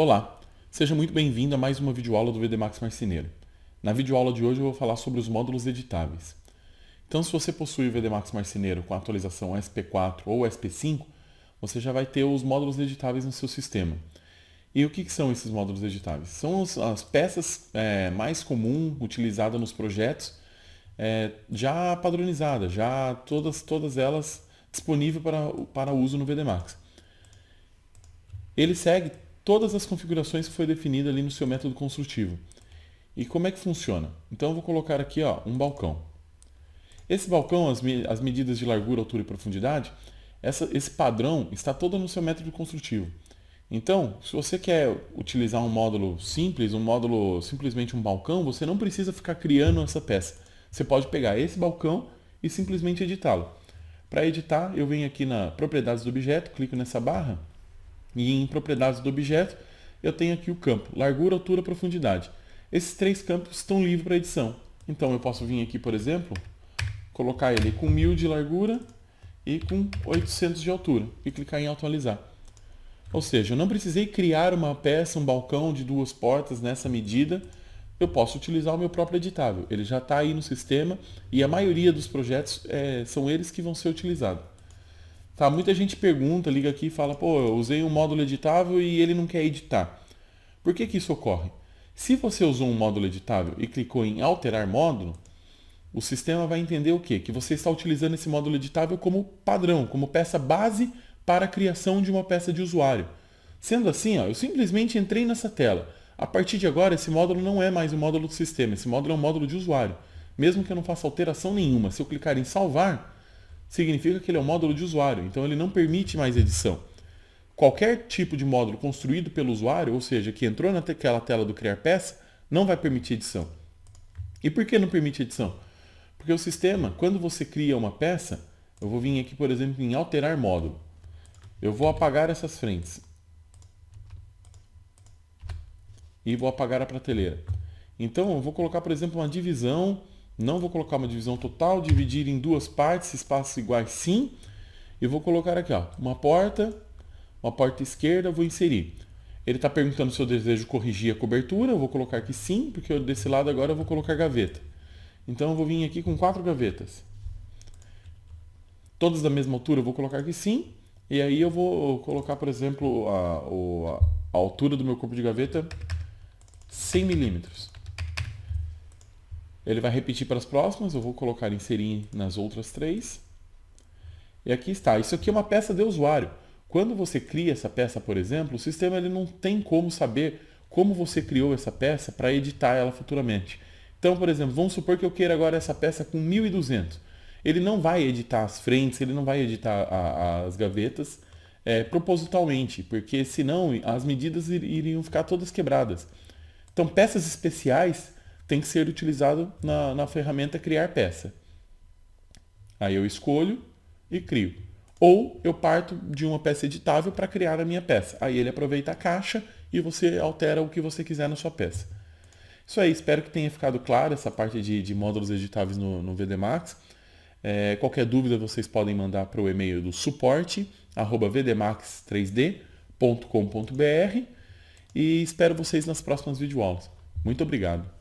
Olá, seja muito bem-vindo a mais uma videoaula do VD Max Marceneiro. Na videoaula de hoje eu vou falar sobre os módulos editáveis. Então, se você possui o VD Max Marceneiro com a atualização SP4 ou SP5, você já vai ter os módulos editáveis no seu sistema. E o que são esses módulos editáveis? São as peças mais comuns utilizadas nos projetos, já padronizadas, já todas elas disponíveis para uso no VD Max. Ele segue todas as configurações que foi definida ali no seu método construtivo. E como é que funciona? Então eu vou colocar aqui um balcão. Esse balcão, as medidas de largura, altura e profundidade, esse padrão está todo no seu método construtivo. Então, se você quer utilizar um módulo simples, simplesmente um balcão, você não precisa ficar criando essa peça. Você pode pegar esse balcão e simplesmente editá-lo. Para editar, eu venho aqui na propriedades do objeto, clico nessa barra e em propriedades do objeto eu tenho aqui o campo largura, altura, profundidade. Esses três campos estão livres para edição. Então eu posso vir aqui, por exemplo, colocar ele com 1000 de largura e com 800 de altura e clicar em atualizar. Ou seja, eu não precisei criar uma peça, um balcão de 2 portas nessa medida. Eu posso utilizar o meu próprio editável. Ele já está aí no sistema e a maioria dos projetos são eles que vão ser utilizados. Tá, muita gente pergunta, liga aqui e fala, pô, eu usei um módulo editável e ele não quer editar. Por que isso ocorre? Se você usou um módulo editável e clicou em alterar módulo, o sistema vai entender o quê? Que você está utilizando esse módulo editável como padrão, como peça base para a criação de uma peça de usuário. Sendo assim, eu simplesmente entrei nessa tela. A partir de agora, esse módulo não é mais um módulo do sistema, esse módulo é um módulo de usuário. Mesmo que eu não faça alteração nenhuma, se eu clicar em salvar, significa que ele é um módulo de usuário, então ele não permite mais edição. Qualquer tipo de módulo construído pelo usuário, ou seja, que entrou naquela tela do criar peça, não vai permitir edição. E por que não permite edição? Porque o sistema, quando você cria uma peça, eu vou vir aqui, por exemplo, em alterar módulo. Eu vou apagar essas frentes. E vou apagar a prateleira. Então, eu vou colocar, por exemplo, uma divisão. Não vou colocar uma divisão total, dividir em 2 partes, espaços iguais sim. E vou colocar aqui, uma porta esquerda, vou inserir. Ele está perguntando se eu desejo corrigir a cobertura, eu vou colocar aqui sim, porque desse lado agora eu vou colocar gaveta. Então eu vou vir aqui com 4 gavetas. Todas da mesma altura, eu vou colocar aqui sim. E aí eu vou colocar, por exemplo, a altura do meu corpo de gaveta 100 milímetros. Ele vai repetir para as próximas, eu vou colocar inserir nas outras 3. E aqui está, isso aqui é uma peça de usuário. Quando você cria essa peça, por exemplo, o sistema ele não tem como saber como você criou essa peça para editar ela futuramente. Então, por exemplo, vamos supor que eu queira agora essa peça com 1200. Ele não vai editar as frentes, ele não vai editar as gavetas propositalmente, porque senão as medidas iriam ficar todas quebradas. Então, peças especiais tem que ser utilizado na ferramenta criar peça. Aí eu escolho e crio. Ou eu parto de uma peça editável para criar a minha peça. Aí ele aproveita a caixa e você altera o que você quiser na sua peça. Isso aí, espero que tenha ficado claro essa parte de módulos editáveis no VD Max. Qualquer dúvida vocês podem mandar para o e-mail do suporte@vdmax3d.com.br e espero vocês nas próximas videoaulas. Muito obrigado.